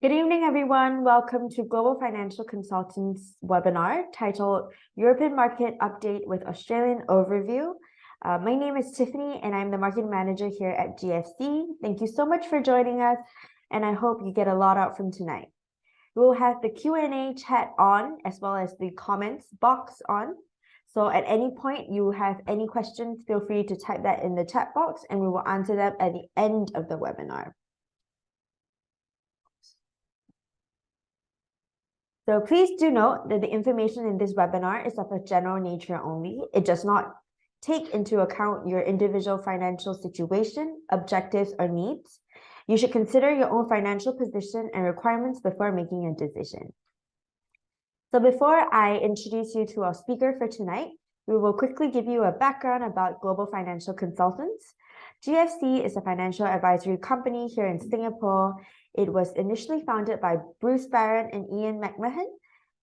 Good evening, everyone. Welcome to Global Financial Consultants webinar titled European Market Update with Australian Overview. My name is Tiffany and I'm the market manager here at GFC. Thank you so much for joining us and I hope you get a lot out from tonight. We will have the Q&A chat on as well as the comments box on. So at any point you have any questions, feel free to type that in the chat box and we will answer them at the end of the webinar. So please do note that the information in this webinar is of a general nature only. It does not take into account your individual financial situation, objectives, or needs. You should consider your own financial position and requirements before making a decision. So before I introduce you to our speaker for tonight, we will quickly give you a background about Global Financial Consultants. GFC is a financial advisory company here in Singapore. It was initially founded by Bruce Barron and Ian McMahon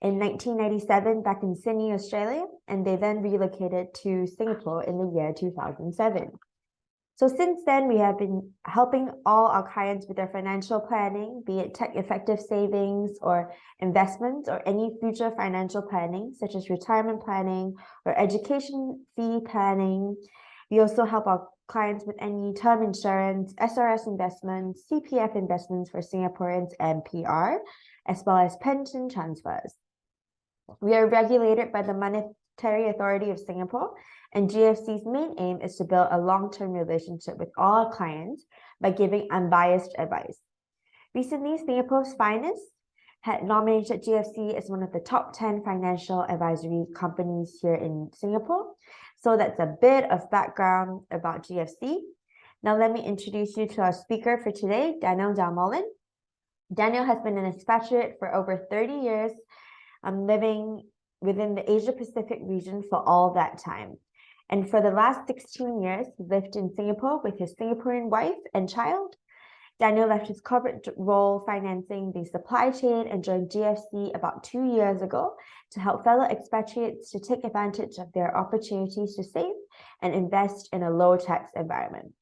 in 1997 back in Sydney, Australia, and they then relocated to Singapore in the year 2007. So since then, we have been helping all our clients with their financial planning, be it tech-effective savings or investments or any future financial planning, such as retirement planning or education fee planning. We also help our clients with any term insurance, SRS investments, CPF investments for Singaporeans and PR, as well as pension transfers. We are regulated by the Monetary Authority of Singapore, and GFC's main aim is to build a long-term relationship with all our clients by giving unbiased advice. Recently, Singapore's Finest had nominated GFC as one of the top 10 financial advisory companies here in Singapore. So that's a bit of background about GFC. Now let me introduce you to our speaker for today, Daniel Dal Molin. Daniel has been an expatriate for over 30 years, living within the Asia-Pacific region for all that time. And for the last 16 years, he lived in Singapore with his Singaporean wife and child. Daniel left his corporate role financing the supply chain and joined GFC about 2 years ago to help fellow expatriates to take advantage of their opportunities to save and invest in a low-tax environment.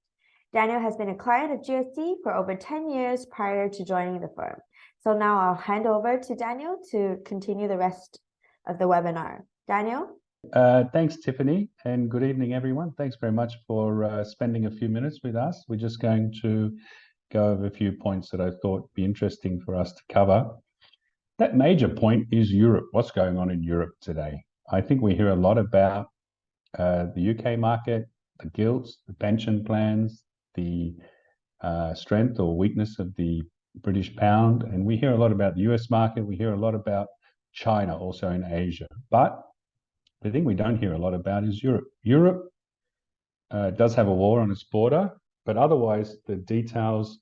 Daniel has been a client of GFC for over 10 years prior to joining the firm. So now I'll hand over to Daniel to continue the rest of the webinar. Daniel? Thanks, Tiffany, and good evening, everyone. Thanks very much for spending a few minutes with us. We're just going to go over a few points that I thought would be interesting for us to cover. That major point is Europe. What's going on in Europe today? I think we hear a lot about the UK market, the gilts, the pension plans, the strength or weakness of the British pound, and we hear a lot about the US market. We hear a lot about China, also in Asia. But the thing we don't hear a lot about is Europe. Europe does have a war on its border, but otherwise the details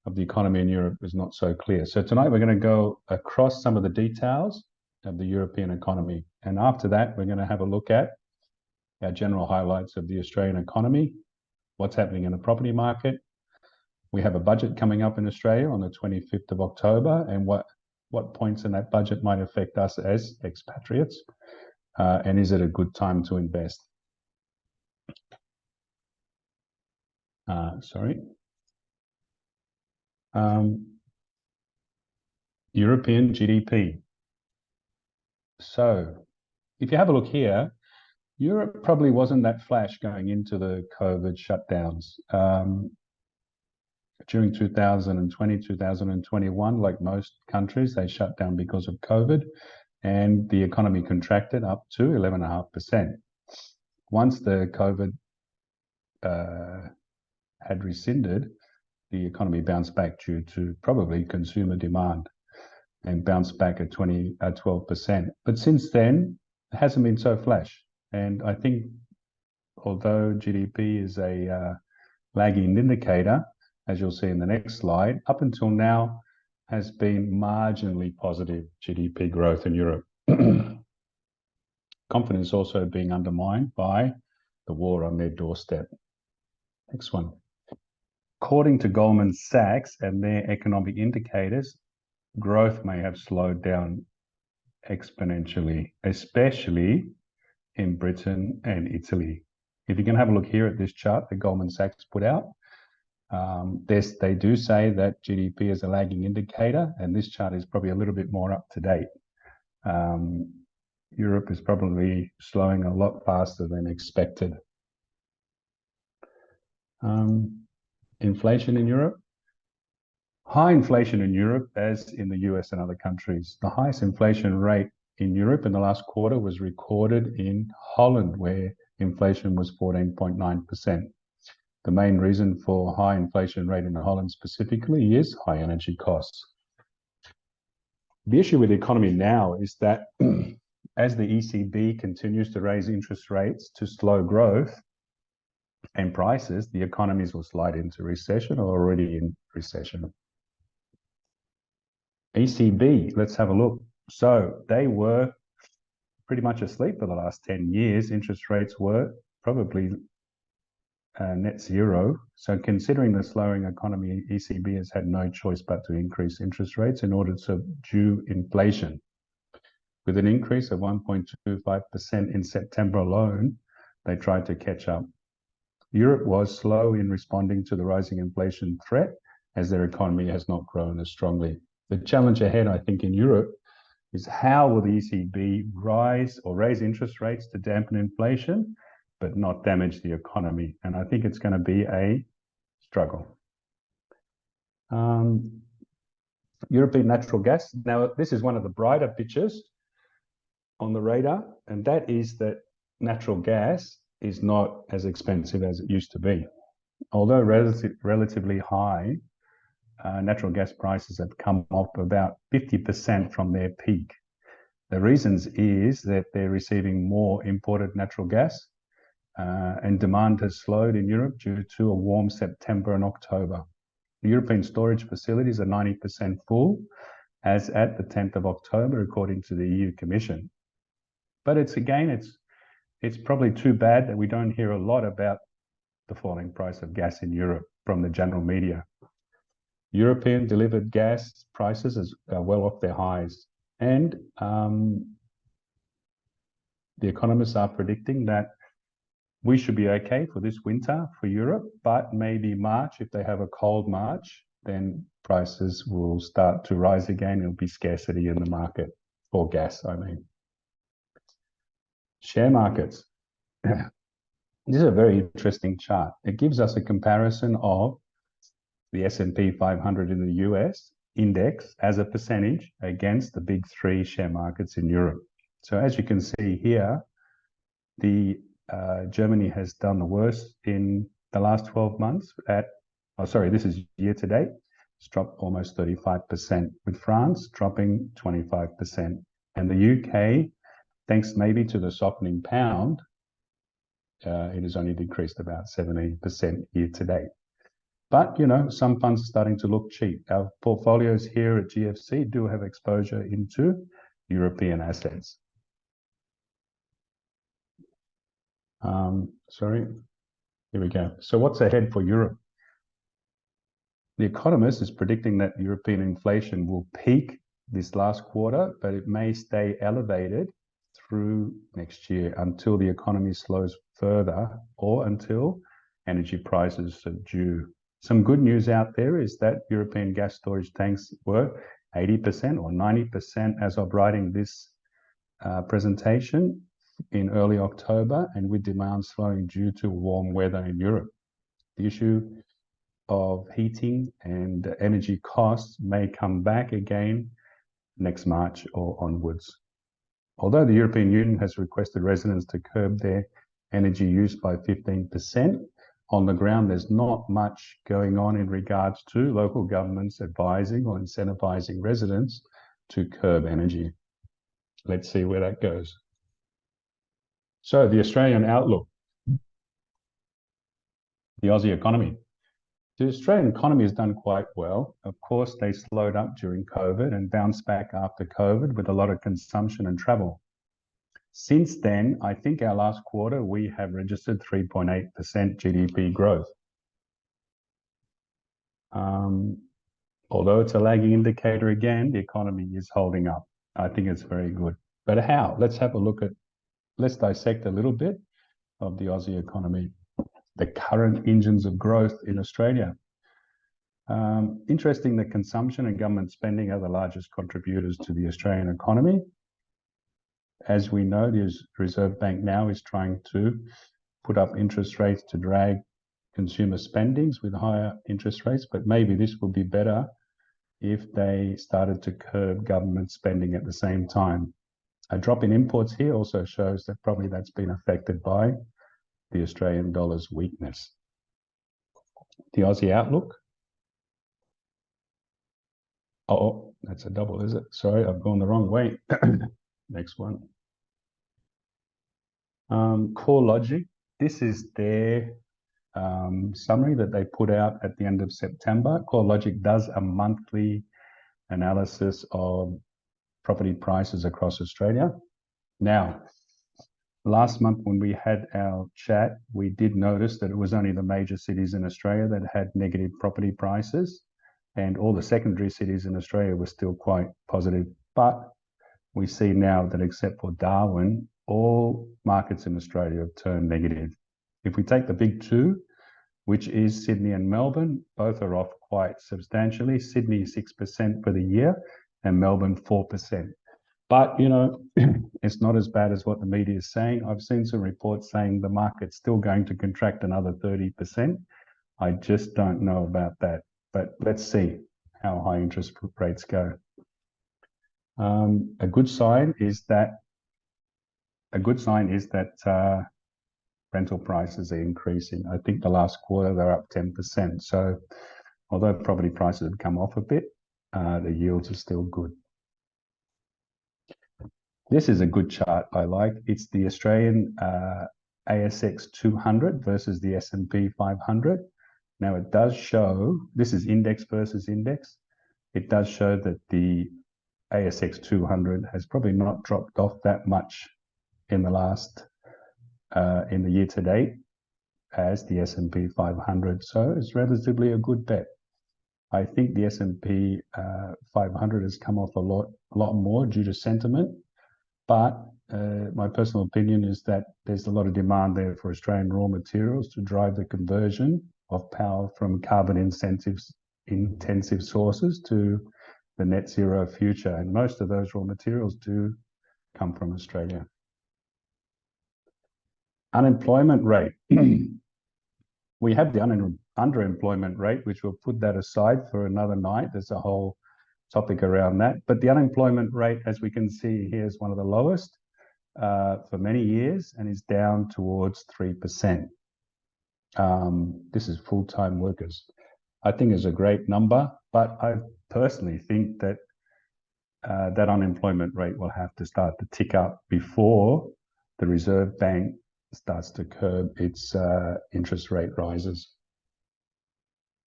of the economy in Europe is not so clear. So tonight we're going to go across some of the details of the European economy. And after that, we're going to have a look at our general highlights of the Australian economy, what's happening in the property market. We have a budget coming up in Australia on the 25th of October, and what points in that budget might affect us as expatriates, and is it a good time to invest? European GDP. So if you have a look here, Europe probably wasn't that flash going into the COVID shutdowns. During 2020, 2021, like most countries, they shut down because of COVID, and the economy contracted up to 11.5%. Once the COVID had rescinded, the economy bounced back due to probably consumer demand and bounced back at 12%. But since then, it hasn't been so flash. And I think although GDP is a lagging indicator, as you'll see in the next slide, up until now has been marginally positive GDP growth in Europe. Confidence also being undermined by the war on their doorstep. Next one. According to Goldman Sachs and their economic indicators, growth may have slowed down exponentially, especially in Britain and Italy. If you can have a look here at this chart that Goldman Sachs put out, They do say that GDP is a lagging indicator, and this chart is probably a little bit more up to date. Europe is probably slowing a lot faster than expected. Inflation in Europe. High inflation in Europe, as in the US and other countries. The highest inflation rate in Europe in the last quarter was recorded in Holland, where inflation was 14.9%. The main reason for high inflation rate in Holland specifically is high energy costs. The issue with the economy now is that as the ECB continues to raise interest rates to slow growth and prices, the economies will slide into recession or already in recession. ECB, let's have a look. So they were pretty much asleep for the last 10 years. Interest rates were probably net zero. So considering the slowing economy, ECB has had no choice but to increase interest rates in order to subdue inflation. With an increase of 1.25% in September alone, they tried to catch up. Europe was slow in responding to the rising inflation threat as their economy has not grown as strongly. The challenge ahead, I think, in Europe is how will the ECB rise or raise interest rates to dampen inflation, but not damage the economy? And I think it's going to be a struggle. European natural gas. Now, this is one of the brighter pictures on the radar, and that is that natural gas is not as expensive as it used to be. Although relatively high, natural gas prices have come off about 50% from their peak. The reasons is that they're receiving more imported natural gas, and demand has slowed in Europe due to a warm September and October. The European storage facilities are 90% full as at the 10th of October, according to the EU Commission. But it's probably too bad that we don't hear a lot about the falling price of gas in Europe from the general media. European delivered gas prices are well off their highs, and the economists are predicting that we should be okay for this winter for Europe, but maybe March, if they have a cold March, then prices will start to rise again. There'll be scarcity in the market for gas, I mean. Share markets. This is a very interesting chart. It gives us a comparison of the S&P 500 in the US index as a percentage against the big three share markets in Europe. So as you can see here, Germany has done the worst in the last 12 months this is year to date. It's dropped almost 35%, with France dropping 25%. And the UK, thanks maybe to the softening pound, it has only decreased about 17% year to date. But, some funds are starting to look cheap. Our portfolios here at GFC do have exposure into European assets. Here we go. So what's ahead for Europe? The Economist is predicting that European inflation will peak this last quarter, but it may stay elevated through next year until the economy slows further or until energy prices subdue. Some good news out there is that European gas storage tanks were 80% or 90% as of writing this presentation in early October, and with demand slowing due to warm weather in Europe. The issue of heating and energy costs may come back again next March or onwards. Although the European Union has requested residents to curb their energy use by 15%, on the ground there's not much going on in regards to local governments advising or incentivizing residents to curb energy. Let's see where that goes. So the Australian outlook, the Aussie economy. The Australian economy has done quite well. Of course, they slowed up during COVID and bounced back after COVID with a lot of consumption and travel. Since then, I think our last quarter, we have registered 3.8% GDP growth. Although it's a lagging indicator again, the economy is holding up. I think it's very good. But how? Let's dissect a little bit of the Aussie economy. The current engines of growth in Australia. Interesting that consumption and government spending are the largest contributors to the Australian economy. As we know, the Reserve Bank now is trying to put up interest rates to drag consumer spendings with higher interest rates, but maybe this will be better if they started to curb government spending at the same time. A drop in imports here also shows that probably that's been affected by the Australian dollar's weakness. The Aussie outlook. Oh, that's a double, is it? Sorry, I've gone the wrong way. Next one. CoreLogic. This is their summary that they put out at the end of September. CoreLogic does a monthly analysis of property prices across Australia. Now, last month when we had our chat, we did notice that it was only the major cities in Australia that had negative property prices, and all the secondary cities in Australia were still quite positive. But we see now that except for Darwin, all markets in Australia have turned negative. If we take the big two, which is Sydney and Melbourne, both are off quite substantially. Sydney 6% for the year and Melbourne 4%. But, you know, it's not as bad as what the media is saying. I've seen some reports saying the market's still going to contract another 30%. I just don't know about that. But let's see how high interest rates go. A good sign is that rental prices are increasing. I think the last quarter they're up 10%. So although property prices have come off a bit, the yields are still good. This is a good chart I like. It's the Australian ASX 200 versus the S&P 500. Now it does show, this is index versus index. It does show that the ASX 200 has probably not dropped off that much in the year to date as the S&P 500. So it's relatively a good bet. I think the S&P 500 has come off a lot more due to sentiment, but my personal opinion is that there's a lot of demand there for Australian raw materials to drive the conversion of power from carbon intensive sources to the net zero future. And most of those raw materials do come from Australia. Unemployment rate. We have the underemployment rate, which we'll put that aside for another night. There's a whole topic around that. But the unemployment rate, as we can see here, is one of the lowest for many years and is down towards 3%. This is full-time workers. I think is a great number, but I personally think that that unemployment rate will have to start to tick up before the Reserve Bank starts to curb its interest rate rises.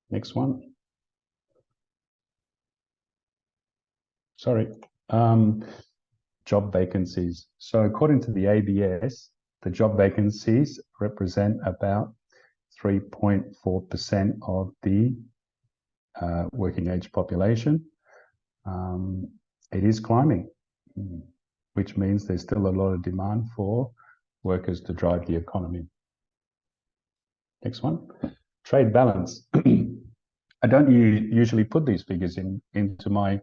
Next one. Sorry. Job vacancies. So according to the ABS, the job vacancies represent about 3.4% of the working age population. It is climbing, which means there's still a lot of demand for workers to drive the economy. Next one, trade balance. I don't usually put these figures into my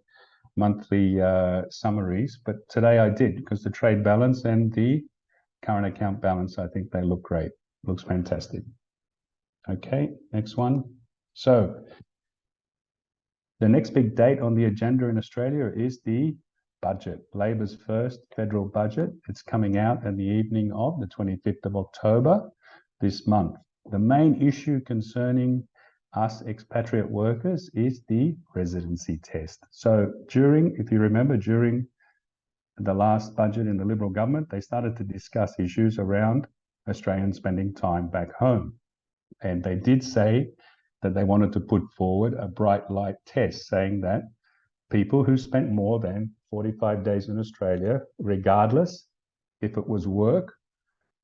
monthly summaries, but today I did because the trade balance and the current account balance, I think they look great. Looks fantastic. Okay, next one. So the next big date on the agenda in Australia is the budget, Labor's first federal budget. It's coming out in the evening of the 25th of October this month. The main issue concerning us expatriate workers is the residency test. So if you remember, during the last budget in the Liberal government, they started to discuss issues around Australians spending time back home. And they did say that they wanted to put forward a bright light test, saying that people who spent more than 45 days in Australia, regardless if it was work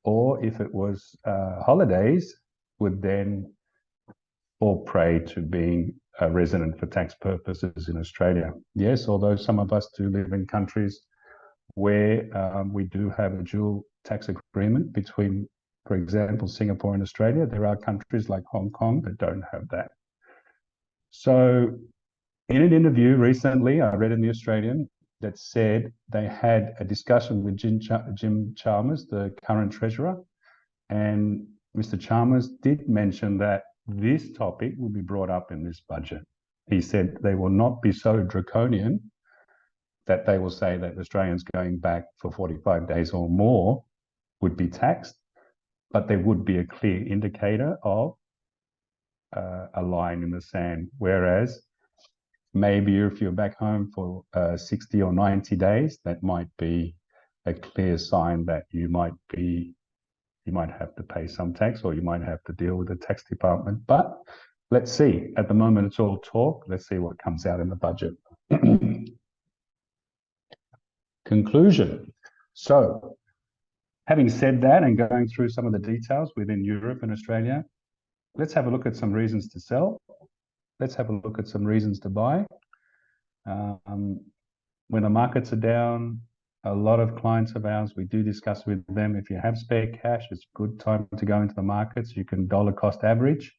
or if it was holidays, would then fall prey to being a resident for tax purposes in Australia. Yes, although some of us do live in countries where we do have a dual tax agreement between, for example, Singapore and Australia, there are countries like Hong Kong that don't have that. So in an interview recently, I read in the Australian that said they had a discussion with Jim Chalmers, the current treasurer, and Mr. Chalmers did mention that this topic will be brought up in this budget. He said they will not be so draconian that they will say that Australians going back for 45 days or more would be taxed, but there would be a clear indicator of a line in the sand. Whereas maybe if you're back home for 60 or 90 days, that might be a clear sign that you might have to pay some tax, or you might have to deal with the tax department. But let's see. At the moment, it's all talk. Let's see what comes out in the budget. Conclusion. So, having said that and going through some of the details within Europe and Australia, let's have a look at some reasons to sell. Let's have a look at some reasons to buy. When the markets are down, a lot of clients of ours, we do discuss with them, if you have spare cash, it's a good time to go into the markets. You can dollar cost average.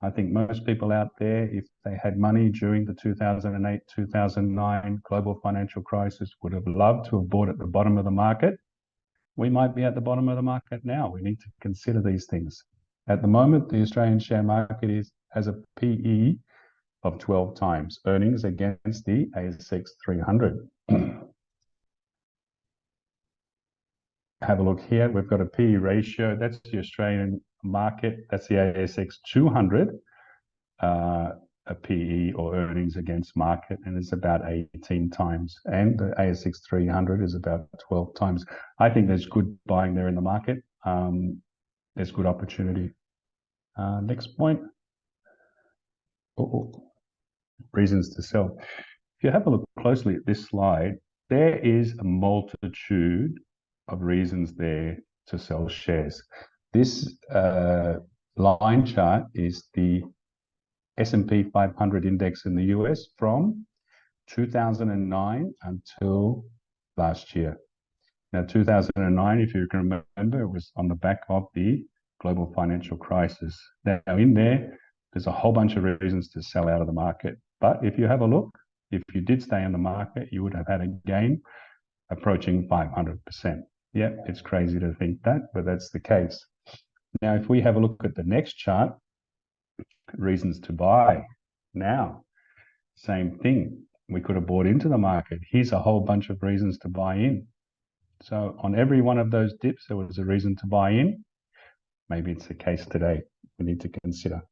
I think most people out there, if they had money during the 2008, 2009 global financial crisis, would have loved to have bought at the bottom of the market. We might be at the bottom of the market now. We need to consider these things. At the moment, the Australian share market has a PE of 12 times earnings against the ASX 300. Have a look here. We've got a PE ratio. That's the Australian market. That's the ASX 200, a PE or earnings against market, and it's about 18 times. And the ASX 300 is about 12 times. I think there's good buying there in the market. There's good opportunity. Next point. Reasons to sell. If you have a look closely at this slide, there is a multitude of reasons there to sell shares. This line chart is the S&P 500 index in the US from 2009 until last year. Now, 2009, if you can remember, it was on the back of the global financial crisis. Now, in there's a whole bunch of reasons to sell out of the market. But if you have a look, if you did stay in the market, you would have had a gain approaching 500%. Yeah, it's crazy to think that, but that's the case. Now, if we have a look at the next chart, reasons to buy. Now, same thing. We could have bought into the market. Here's a whole bunch of reasons to buy in. So on every one of those dips, there was a reason to buy in. Maybe it's the case today. We need to consider.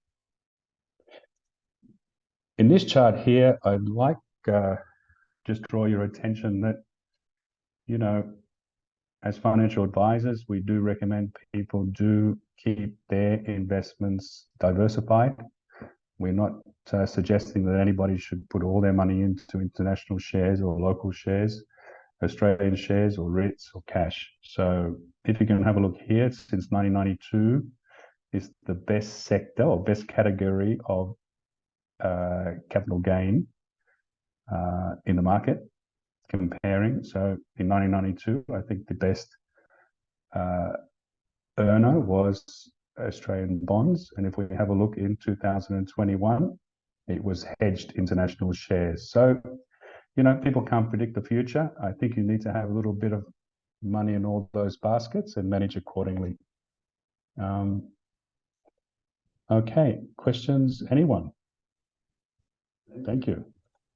In this chart here, I'd like just draw your attention that, you know, as financial advisors, we do recommend people do keep their investments diversified. We're not suggesting that anybody should put all their money into international shares or local shares, Australian shares or REITs or cash. So if you can have a look here, since 1992 is the best sector or best category of capital gain in the market comparing. So in 1992, I think the best earner was Australian bonds. And if we have a look in 2021, it was hedged international shares. So, you know, people can't predict the future. I think you need to have a little bit of money in all those baskets and manage accordingly. Okay, questions, anyone? Thank you.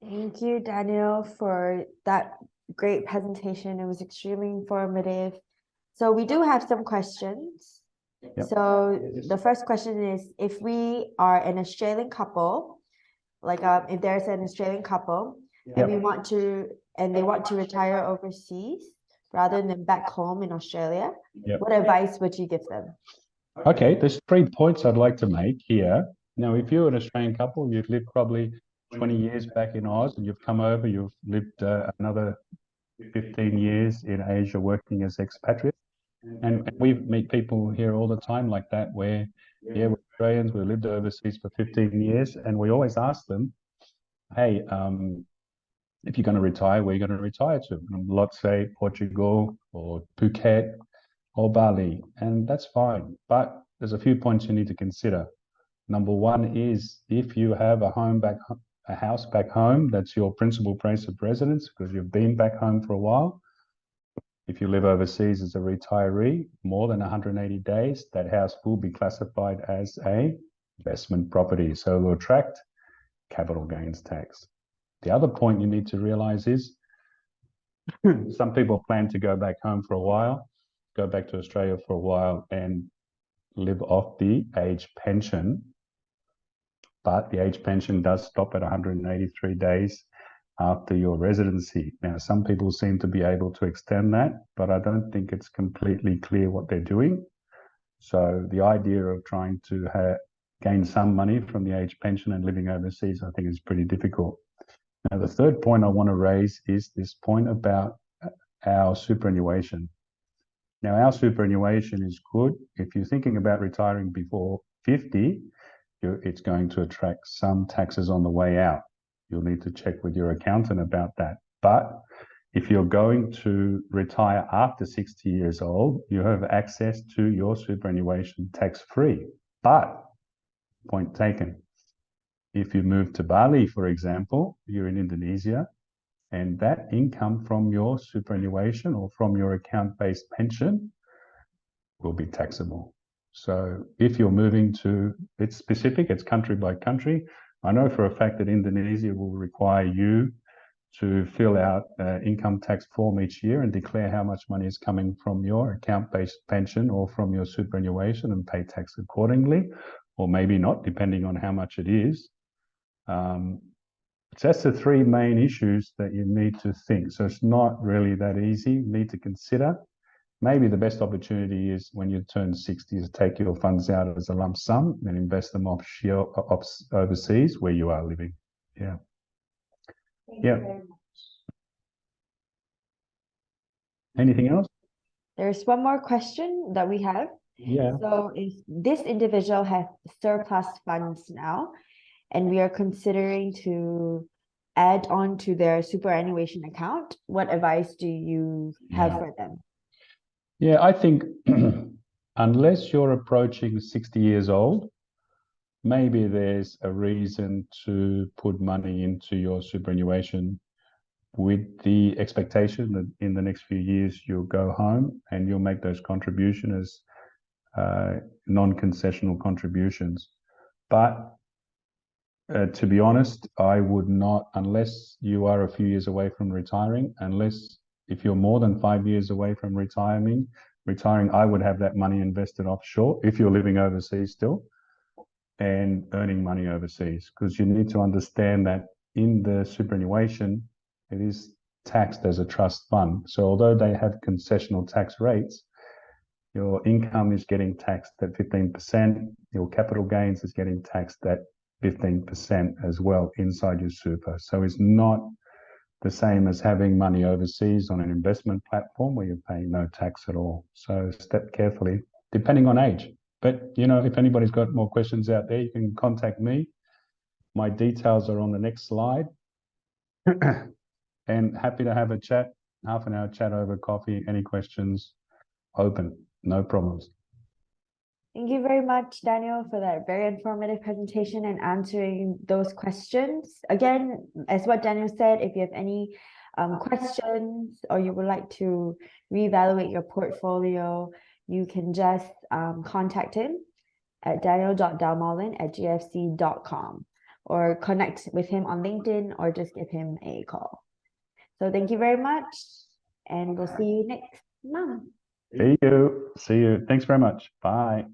Thank you, Daniel, for that great presentation. It was extremely informative. So we do have some questions. Yep. So the first question is, if we are an Australian couple, like if there's an Australian couple and we want to, and they want to retire overseas rather than back home in Australia, what advice would you give them? Okay, there's 3 points I'd like to make here. Now, if you're an Australian couple, you've lived probably 20 years back in Oz and you've come over, you've lived another 15 years in Asia working as expatriates. And we meet people here all the time like that, where, we're Australians, we lived overseas for 15 years, and we always ask them, hey, if you're going to retire, where are you going to retire to? And a lot say Portugal or Phuket or Bali, and that's fine. But there's a few points you need to consider. Number one is if you have a house back home, that's your principal place of residence because you've been back home for a while. If you live overseas as a retiree, more than 180 days, that house will be classified as a investment property. So it will attract capital gains tax. The other point you need to realize is some people plan to go back home for a while, go back to Australia for a while and live off the age pension. But the age pension does stop at 183 days after your residency. Now, some people seem to be able to extend that, but I don't think it's completely clear what they're doing. So the idea of trying to gain some money from the age pension and living overseas, I think is pretty difficult. Now, the third point I want to raise is this point about our superannuation. Now, our superannuation is good. If you're thinking about retiring before 50, it's going to attract some taxes on the way out. You'll need to check with your accountant about that. But if you're going to retire after 60 years old, you have access to your superannuation tax-free. But, point taken, if you move to Bali, for example, you're in Indonesia, and that income from your superannuation or from your account-based pension will be taxable. So if you're moving to, it's specific, it's country by country. I know for a fact that Indonesia will require you to fill out an income tax form each year and declare how much money is coming from your account-based pension or from your superannuation and pay tax accordingly, or maybe not, depending on how much it is. So that's the three main issues that you need to think. So it's not really that easy. You need to consider. Maybe the best opportunity is when you turn 60 to take your funds out as a lump sum and invest them overseas where you are living. Yeah. Yeah. Anything else? There's one more question that we have. Yeah. So if this individual has surplus funds now, and we are considering to add on to their superannuation account, what advice do you have for them? Yeah, I think unless you're approaching 60 years old, maybe there's a reason to put money into your superannuation with the expectation that in the next few years you'll go home and you'll make those contributions as non-concessional contributions. But to be honest, I would not, unless you are a few years away from retiring, if you're more than 5 years away from retiring, I would have that money invested offshore if you're living overseas still and earning money overseas, because you need to understand that in the superannuation, it is taxed as a trust fund. So although they have concessional tax rates, your income is getting taxed at 15%, your capital gains is getting taxed at 15% as well inside your super. So it's not the same as having money overseas on an investment platform where you're paying no tax at all. So step carefully, depending on age. But, if anybody's got more questions out there, you can contact me. My details are on the next slide. And happy to have a chat, half an hour chat over coffee. Any questions, open, no problems. Thank you very much, Daniel, for that very informative presentation and answering those questions. Again, as what Daniel said, if you have any questions or you would like to reevaluate your portfolio, you can just contact him at daniel.dalmolin@gfc.com or connect with him on LinkedIn or just give him a call. So thank you very much, and we'll see you next month. See you. Thanks very much. Bye.